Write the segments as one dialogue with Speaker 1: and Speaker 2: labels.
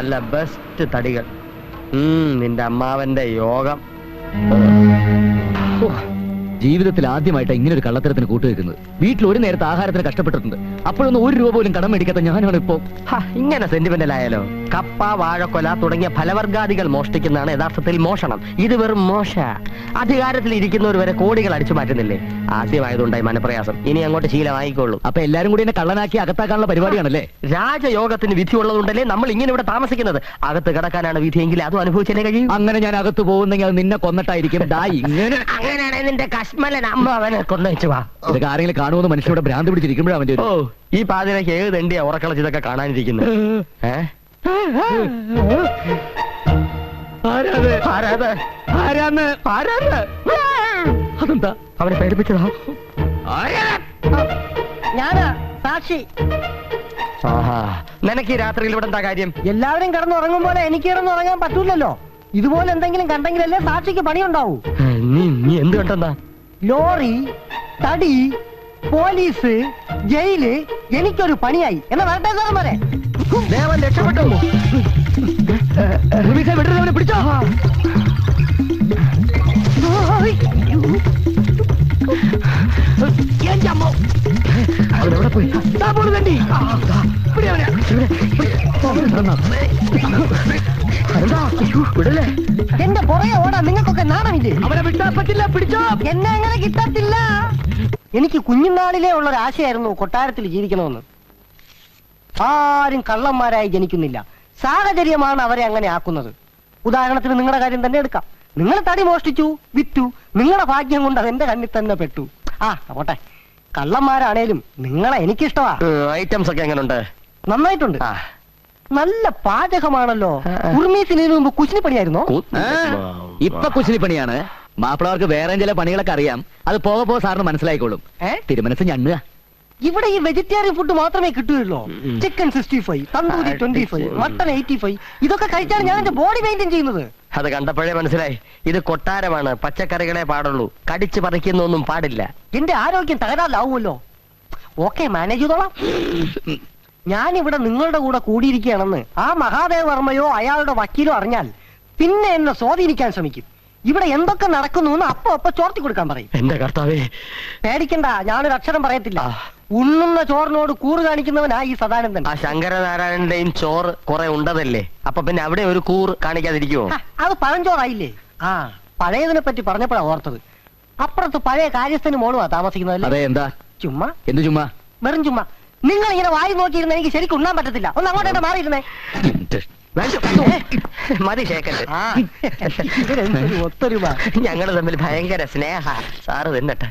Speaker 1: നല്ല ബെസ്റ്റ് തടികൾ. നിന്റെ അമ്മാവന്റെ യോഗം.
Speaker 2: ജീവിതത്തിൽ ആദ്യമായിട്ട് ഇങ്ങനെ ഒരു കള്ളത്തരത്തിന് കൂട്ടുവെക്കുന്നത്. വീട്ടിൽ ഒരു നേരത്തെ ആഹാരത്തിന് കഷ്ടപ്പെട്ടിട്ടുണ്ട്. അപ്പോഴൊന്നും 1 രൂപ പോലും കടം മേടിക്കാത്ത ഞാനാണ് ഇപ്പോ.
Speaker 1: ഇങ്ങനെ സെന്റിമെന്റൽ ആയാലോ? കപ്പ, വാഴക്കൊല തുടങ്ങിയ ഫലവർഗാദികൾ മോഷ്ടിക്കുന്നതാണ് യഥാർത്ഥത്തിൽ മോഷണം. ഇത് വെറും മോശ. അധികാരത്തിൽ ഇരിക്കുന്നവർ വരെ കോടികൾ അടിച്ചു മാറ്റുന്നില്ലേ? ആദ്യമായതുണ്ടായി മനപ്രയാസം. ഇനി അങ്ങോട്ട് ശീലമായിക്കോളൂ.
Speaker 2: അപ്പൊ എല്ലാരും കൂടി എന്നെ കള്ളനാക്കി അകത്താക്കാനുള്ള പരിപാടിയാണല്ലേ?
Speaker 1: രാജയോഗത്തിന് വിധി ഉള്ളതുകൊണ്ടല്ലേ നമ്മൾ ഇങ്ങനെ ഇവിടെ താമസിക്കുന്നത്. അകത്ത് കിടക്കാനാണ് വിധിയെങ്കിൽ അതും അനുഭവിച്ചല്ലേ കഴിയും.
Speaker 2: അങ്ങനെ ഞാൻ അകത്ത് പോകുന്നെങ്കിൽ അത് നിന്നെ കൊന്നിട്ടായിരിക്കും.
Speaker 1: അങ്ങനെയാണെങ്കിൽ നിന്റെ കശ്മലൻ അമ്മ അവനെ കൊണ്ടുവച്ചു വാ.
Speaker 2: ഇതൊക്കെ ആരെങ്കിലും കാണുമെന്ന് മനുഷ്യരുടെ ഭ്രാന്ത് പിടിച്ചിരിക്കുമ്പോഴാണ് അവന്റെ
Speaker 1: ഈ പാതിരക്ക് ഏത് തെണ്ടിയാ ഉറക്കളച്ചിതൊക്കെ കാണാനിരിക്കുന്നത്?
Speaker 2: അതെന്താ
Speaker 1: അവനെ പേടിപ്പിച്ചതാ?
Speaker 3: ഞാനാ സാക്ഷി.
Speaker 1: നിനക്ക് ഈ രാത്രിയിൽ ഇവിടെ എന്താ കാര്യം?
Speaker 3: എല്ലാവരും കിടന്നുറങ്ങും പോലെ എനിക്ക് കിടന്നുറങ്ങാൻ പറ്റൂലല്ലോ. ഇതുപോലെ എന്തെങ്കിലും കണ്ടെങ്കിലല്ലേ സാക്ഷിക്ക് പണിയുണ്ടാവൂ.
Speaker 1: നീ എന്ത് കണ്ടെന്താ?
Speaker 3: ലോറി, തടി, പോലീസ്, ജയില്, എനിക്കൊരു പണിയായി. എന്നാ വരട്ടെ സാറും വരെ.
Speaker 1: ദേവൻ രക്ഷപ്പെട്ടു.
Speaker 2: വിടരുന്നവനെ പിടിച്ചോ.
Speaker 1: അവനെവിടെ പോയി?
Speaker 3: എന്റെ പുറകെ ഓടാൻ നിങ്ങൾക്കൊക്കെ നാണമില്ലേ?
Speaker 2: അവനെ വിട്ടാൻ പറ്റില്ല. പിടിച്ചോ.
Speaker 3: എന്നെ അങ്ങനെ കിട്ടത്തില്ല. എനിക്ക് കുഞ്ഞുനാളിലേ ഉള്ള ഒരു ആശയായിരുന്നു കൊട്ടാരത്തിൽ ജീവിക്കണമെന്ന്. ആരും കള്ളന്മാരായി ജനിക്കുന്നില്ല. സാഹചര്യമാണ് അവരെ അങ്ങനെ ആക്കുന്നത്. ഉദാഹരണത്തിന് നിങ്ങളുടെ കാര്യം തന്നെ എടുക്കാം. നിങ്ങൾ തടി മോഷ്ടിച്ചു, വിറ്റു. നിങ്ങളുടെ ഭാഗ്യം കൊണ്ട് അതെന്റെ കണ്ണിൽ തന്നെ പെട്ടു. പോട്ടെ, കള്ളന്മാരാണേലും നിങ്ങളെ എനിക്കിഷ്ടമാ.
Speaker 1: ഐറ്റംസ് ഒക്കെ എങ്ങനെയുണ്ട്?
Speaker 3: നന്നായിട്ടുണ്ട്. നല്ല പാചകമാണല്ലോ. ഉർമീസിന് മുമ്പ് കുശിനിപ്പണിയായിരുന്നോ?
Speaker 2: ഇപ്പൊ കുശിനിപ്പണിയാണ്. മാപ്പിളവർക്ക് വേറെ ചില പണികളൊക്കെ അറിയാം. അത് പോകെ പോകെ സാറിന് മനസ്സിലായിക്കോളും. തിരുമനസ് ഞണ്ണുക.
Speaker 3: ഇവിടെ ഈ വെജിറ്റേറിയൻ ഫുഡ് മാത്രമേ കിട്ടുകയുള്ളൂ. Chicken 65, tandoori 25, mutton 85. ഇതൊക്കെ കഴിച്ചാണ് ഞാൻ എന്റെ ബോഡി മെയിൻറ്റെയിൻ ചെയ്യുന്നത്.
Speaker 1: അത് കണ്ടപ്പോഴേ മനസ്സിലായി. ഇത് കൊട്ടാരമാണ്. പച്ചക്കറികളെ പാടുള്ളൂ. കടിച്ചു പറിക്കുന്നൊന്നും പാടില്ല.
Speaker 3: എന്റെ ആരോഗ്യം തകരാറിലാവുമല്ലോ. ഓക്കെ, മാനേജ് ചെയ്തോളാം. ഞാനിവിടെ നിങ്ങളുടെ കൂടെ കൂടിയിരിക്കുകയാണെന്ന് ആ മഹാദേവ വർമ്മയോ അയാളുടെ വക്കീലോ അറിഞ്ഞാൽ പിന്നെ എന്നെ സ്വാധീനിക്കാൻ ശ്രമിക്കും. ഇവിടെ എന്തൊക്കെ നടക്കുന്നു എന്ന് അപ്പൊ ചോർത്തി കൊടുക്കാൻ പറയും.
Speaker 1: എന്റെ കർത്താവേ,
Speaker 3: പേടിക്കണ്ട, ഞാനൊരു അക്ഷരം പറയത്തില്ല. ഉണ്ണുന്ന ചോറിനോട് കൂറ് കാണിക്കുന്നവനാ ഈ സദാനന്ദൻ.
Speaker 1: ആ ശങ്കരനാരായണന്റെയും ചോറ് കുറെ ഉണ്ടതല്ലേ? അപ്പൊ പിന്നെ അവിടെ ഒരു കൂറ് കാണിക്കാതിരിക്കുമോ?
Speaker 3: അത് പഴഞ്ചോറായില്ലേ? പഴയതിനെ പറ്റി പറഞ്ഞപ്പോഴാ ഓർത്തത്. അപ്പുറത്ത് പഴയ കാര്യസ്ഥന് മോളുവാ താമസിക്കുന്നതല്ലേ?
Speaker 2: അതെ. എന്താ
Speaker 3: ചുമ്മാ?
Speaker 2: എന്ത് ചുമ്മാ?
Speaker 3: വെറും ചുമ്മാ. നിങ്ങൾ ഇങ്ങനെ വായി നോക്കിയിരുന്ന എനിക്ക് ശരിക്കും ഉണ്ണാൻ പറ്റത്തില്ല. ഒന്ന് അങ്ങോട്ടേ മാറിയിരുന്നേ.
Speaker 1: മതി ശേഖരൻ.
Speaker 3: ഒത്തൊരുമ.
Speaker 1: ഞങ്ങള് തമ്മിൽ ഭയങ്കര സ്നേഹ. സാറ് തിന്നട്ടെ.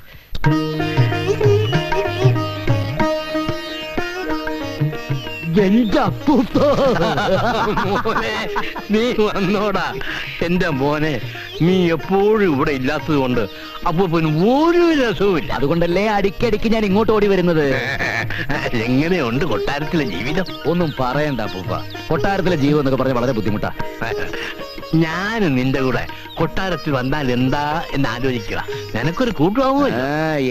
Speaker 4: നീ വന്നോടാ എന്റെ മോനെ. നീ എപ്പോഴും ഇവിടെ ഇല്ലാത്തത് കൊണ്ട് അപ്പൊ പിന്നെ ഒരു രസവുമില്ല.
Speaker 2: അതുകൊണ്ടല്ലേ അടിക്കടിക്ക് ഞാൻ ഇങ്ങോട്ട് ഓടി വരുന്നത്.
Speaker 4: എങ്ങനെയുണ്ട് കൊട്ടാരത്തിലെ ജീവിതം?
Speaker 2: ഒന്നും പറയണ്ട അപ്പൂപ്പ. കൊട്ടാരത്തിലെ ജീവിതം എന്നൊക്കെ പറഞ്ഞ വളരെ ബുദ്ധിമുട്ടാ.
Speaker 4: ഞാൻ നിന്റെ കൂടെ കൊട്ടാരത്തിൽ വന്നാൽ എന്താ എന്ന് ആലോചിക്കുക. നിനക്കൊരു കൂട്ടുമാവോ?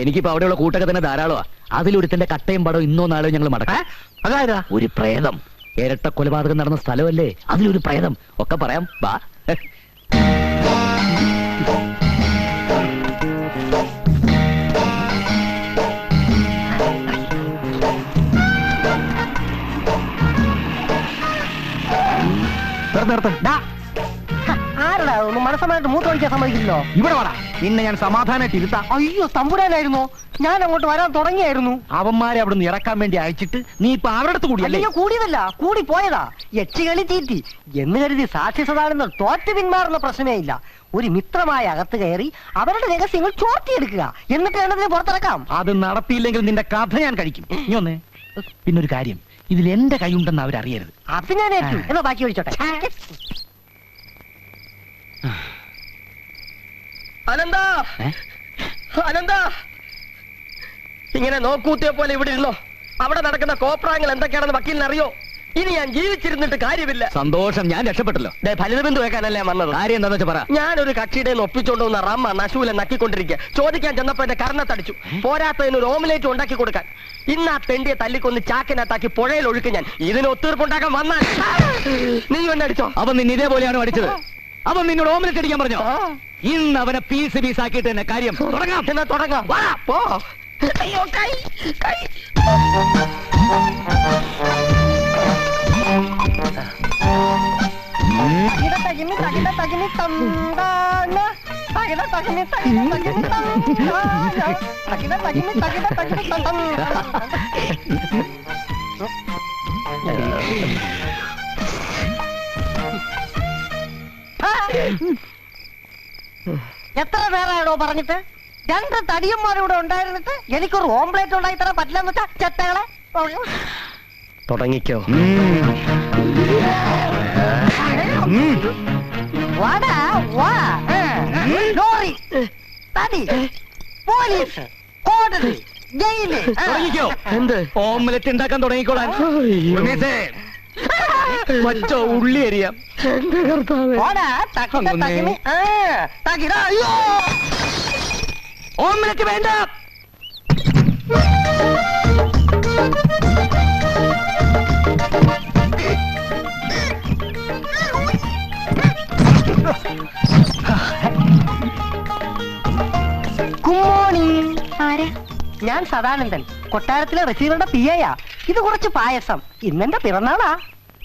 Speaker 2: എനിക്കിപ്പോ അവിടെയുള്ള കൂട്ടൊക്കെ തന്നെ ധാരാളമാ. അതിലൊരുത്തന്റെ കട്ടയും പടവും ഇന്നോ നാളോ ഞങ്ങൾ മടക്കാം.
Speaker 4: അതായതാ?
Speaker 2: ഒരു പ്രേതം. ഇരട്ട കൊലപാതകം നടന്ന സ്ഥലമല്ലേ, അതിലൊരു പ്രേതം. ഒക്കെ പറയാം, വാ.
Speaker 3: ആരടാ ഒന്ന് മനസ്സമായിട്ട് മൂത്രമൊഴിക്കാൻ സമ്മതിക്കില്ലോ?
Speaker 2: ഇവിടെ വേണം. പിന്നെ ഞാൻ സമാധാനമായിട്ട് ഇരുത്താം.
Speaker 3: അയ്യോ, തമ്പുരാനായിരുന്നോ? ഞാൻ അങ്ങോട്ട് വരാൻ തുടങ്ങിയായിരുന്നു.
Speaker 2: അവന്മാരെ അവിടെ നിന്ന് ഇറക്കാൻ വേണ്ടി അയച്ചിട്ട് നീ ഇപ്പൊ അവരുടെ അടുത്ത് കൂടിയല്ലേ?
Speaker 3: അയ്യോ, കൂടിയതല്ല, കൂടി പോയതാ. യക്ഷികളി തീറ്റി എന്ന് കരുതി സാക്ഷി സദാനന്ദൻ തോറ്റു പിന്മാറുന്ന പ്രശ്നമേ ഇല്ല. ഒരു മിത്രമായ അകത്ത് കയറി അവരുടെ രഹസ്യങ്ങൾ ചോർത്തിയെടുക്കുക, എന്നിട്ട് വേണ്ടതിനെ പുറത്തിറക്കാം.
Speaker 2: അത് നടത്തിയില്ലെങ്കിൽ നിന്റെ കഥ ഞാൻ കഴിക്കും. ഇനി പിന്നൊരു കാര്യം, ഇതിൽ എന്റെ കൈയുണ്ടെന്ന് അവരറിയരുത്.
Speaker 3: അത് ഞാൻ ഏറ്റു. എന്നാ ബാക്കി ഒഴിച്ചോട്ടെ.
Speaker 1: അനന്താ, അനന്താ, ഇങ്ങനെ നോക്കൂത്തിയെ പോലെ ഇവിടെ ഇരുന്നോ? അവിടെ നടക്കുന്ന കോപ്രായങ്ങൾ എന്തൊക്കെയാണെന്ന് വക്കീലിന് അറിയോ? ഇനി ഞാൻ ജീവിച്ചിരുന്നിട്ട് കാര്യമില്ല.
Speaker 2: സന്തോഷം, ഞാൻ രക്ഷപ്പെട്ടല്ലോ.
Speaker 1: ഫലിതബിന്ദു വെക്കാനല്ലേ ഞാൻ വന്നത്.
Speaker 2: കാര്യം എന്താന്ന് വെച്ചാ പറ.
Speaker 1: ഞാനൊരു കക്ഷിയുടെ ഒപ്പിച്ചോണ്ട് വന്ന റമ്മ നശൂല നക്കിക്കൊണ്ടിരിക്കുക. ചോദിക്കാൻ ചെന്നപ്പോ എന്റെ കർണത്തടിച്ചു. പോരാത്തതിന് ഒരു ഓംലേറ്റ് ഉണ്ടാക്കി കൊടുക്കാൻ. ഇന്ന് ആ തെണ്ടിയെ തല്ലിക്കൊന്ന് ചാക്കിനകത്താക്കി പുഴയിൽ ഒഴുക്ക് ഞാൻ. ഇതിന് ഒത്തീർപ്പുണ്ടാക്കാൻ വന്നാൽ നീ എന്നെ അടിച്ചോ?
Speaker 2: അവൻ നിന്നെ ഇതേപോലെയാണ് അടിച്ചത്. അവൻ നിന്നോട് ഓംലെറ്റ് അടിക്കാൻ പറഞ്ഞോ? ഇന്ന് അവനെ പീസ് പീസ് ആക്കിയിട്ട് തന്നെ കാര്യം തുടങ്ങാം.
Speaker 1: എന്നാ തുടങ്ങാം. വാ, പോ. അയ്യോ, കൈ കൈ.
Speaker 3: എത്ര നേരമാണോ പറഞ്ഞിട്ട്? 2 തടിയന്മാരിവിടെ ഉണ്ടായിരുന്നിട്ട് എനിക്കൊരു ഓംപ്ലേറ്റ് ഉണ്ടായി തരാൻ പറ്റില്ലെന്ന് വെച്ചാ ചെത്തകളെ.
Speaker 1: തുടങ്ങിക്കോ.
Speaker 3: വാടാ, വാ. ലോറി, തടി, പോലീസ്, കോടതി, ജയില്.
Speaker 2: തുടങ്ങിക്കോ.
Speaker 1: എന്ത്?
Speaker 2: ഓംലെറ്റ് ഉണ്ടാക്കാൻ തുടങ്ങിക്കോളാൻ. ഉർമീസേ, പച്ച ഉള്ളി അരിയാം.
Speaker 3: വാടാ, തകിട, തകിമി. തകിട. അയ്യോ,
Speaker 2: ഓംലെറ്റ് വേണ്ട.
Speaker 3: Good morning.
Speaker 5: ആരാ?
Speaker 3: ഞാൻ സദാനന്ദൻ, കൊട്ടാരത്തിലെ റിസീവറുടെ PA. ഇത് കുറച്ച് പായസം. ഇന്നെന്റെ പിറന്നാളാ.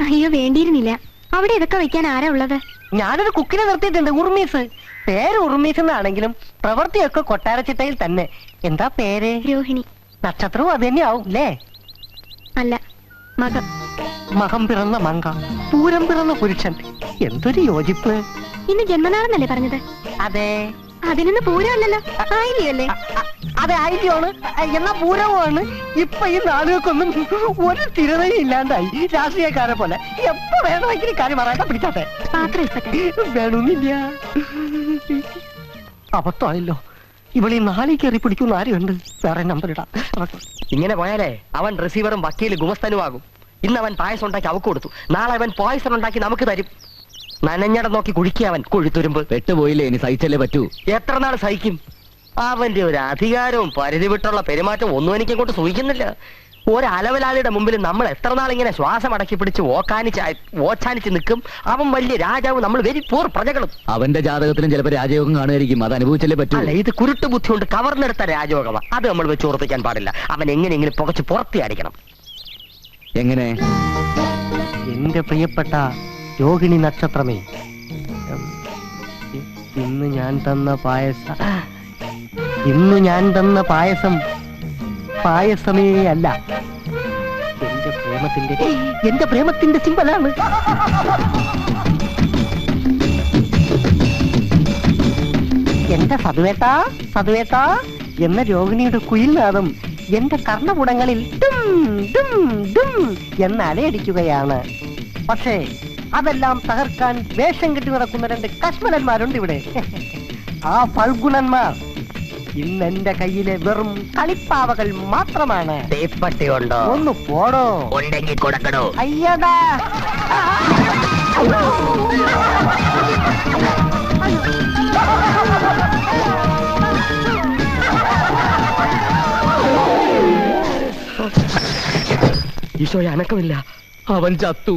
Speaker 5: അയ്യോ, വേണ്ടിയിരുന്നില്ല. അവിടെ ഇതൊക്കെ വെക്കാൻ ആരാ ഉള്ളത്?
Speaker 3: ഞാനൊരു കുക്കിനെ നിർത്തിയിട്ടുണ്ട്, ഉർമീസ്. പേര് ഉർമീസ് എന്നാണെങ്കിലും പ്രവൃത്തിയൊക്കെ കൊട്ടാരച്ചിട്ടയിൽ തന്നെ. എന്താ പേര്?
Speaker 5: രോഹിണി.
Speaker 3: നക്ഷത്രവും അത് തന്നെ ആവും അല്ലേ?
Speaker 5: അല്ല, മകം.
Speaker 3: മകം പിറന്ന മങ്ക, പൂരം പിറന്ന പുരുഷൻ. എന്തൊരു യോജിപ്പ്.
Speaker 5: ഇന്ന് ജന്മനാളെന്നല്ലേ പറഞ്ഞത്?
Speaker 3: അതെ.
Speaker 5: അതിനൊന്ന് പൂരമല്ലല്ലോ, ആയില്ലല്ലേ?
Speaker 3: അതെ, ആയില്യാണ്. എന്നാ പൂരവുമാണ്. ഇപ്പൊ ഈ നാളുകൾക്കൊന്നും ഒരു സ്ഥിരതയും ഇല്ലാണ്ടായി. രാഷ്ട്രീയക്കാരെ പോലെ എപ്പോ വേണമെങ്കിലും കാര്യം പറയാൻ പിടിച്ചാട്ടെ.
Speaker 5: പാത്രം ഇപ്പത്തെ.
Speaker 3: വേണമെന്നില്ല. അബദ്ധമായല്ലോ. ഇവളീ നാളെ കയറി പിടിക്കുന്ന ആരുണ്ട്? വേറെ നമ്പർ ഇടാം.
Speaker 1: ഇങ്ങനെ പോയാലേ അവൻ റിസീവറും വക്കീല് ഗുമസ്തനുമാകും. ഇന്ന് അവൻ പായസം ഉണ്ടാക്കി അവക്ക് കൊടുത്തു. നാളെ അവൻ പോയസൺ ഉണ്ടാക്കി നമുക്ക് തരും. നനഞ്ഞടം നോക്കി കുഴിക്കുക അവൻ കൊഴുത്തുരുമ്പ്.
Speaker 2: പെട്ടുപോയില്ലേ, ഇനി സഹിച്ചല്ലേ പറ്റൂ.
Speaker 1: എത്ര നാൾ സഹിക്കും? അവന്റെ ഒരു അധികാരവും പരിധി വിട്ടുള്ള പെരുമാറ്റവും ഒന്നും എനിക്ക് കൊണ്ട് സൂഹിക്കുന്നില്ല. ഒരലവലാളിയുടെ മുമ്പിൽ നമ്മൾ എത്ര നാൾ ഇങ്ങനെ ശ്വാസം അടക്കി പിടിച്ച് ഓച്ചാനിച്ച് നിൽക്കും? അവൻ വലിയ രാജാവ്, നമ്മൾ വെരി പൂർ പ്രജകളും.
Speaker 2: അവന്റെ ജാതകത്തിലും ചിലപ്പോ രാജയോഗം കാണുമായിരിക്കും. അത് അനുഭവിച്ചല്ലേ പറ്റൂ.
Speaker 1: അല്ല, ഇത് കുരുട്ട് ബുദ്ധി കൊണ്ട് കവർന്നെടുത്ത രാജയോഗമാണ്. അത് നമ്മൾ വെച്ച് ഉറപ്പിക്കാൻ പാടില്ല. അവൻ എങ്ങനെയെങ്കിലും പുകച്ച് പുറത്തിയടിക്കണം.
Speaker 2: എങ്ങനെ?
Speaker 3: എന്റെ പ്രിയപ്പെട്ട രോഹിണി നക്ഷത്രമേ, ഇന്ന് ഞാൻ തന്ന പായസം പായസമേ അല്ല, എന്റെ പ്രേമത്തിന്റെ സിമ്പലാണ്. എന്റെ സതുവേട്ടാ എന്ന രോഹിണിയുടെ കുയിൽനാദം എന്റെ കർണപുടങ്ങളിൽ ഡും ഡും ഡും എന്ന് അലയടിക്കുകയാണ്. പക്ഷേ അതെല്ലാം തകർക്കാൻ വേഷം കെട്ടി നടക്കുന്ന 2 കശ്മലന്മാരുണ്ട് ഇവിടെ. ആ ഫൽഗുണന്മാർ ഇന്ന് എന്റെ കയ്യിലെ വെറും കളിപ്പാവകൾ മാത്രമാണ്.
Speaker 1: തീപ്പട്ടി ഉണ്ടോ?
Speaker 3: ഒന്ന് പോടോ.
Speaker 1: ഉണ്ടെങ്കിൽ കൊടുക്കണോ?
Speaker 3: അയ്യടാ.
Speaker 1: ഈശോയെ, അനക്കമില്ല.
Speaker 2: അവൻ ചത്തു.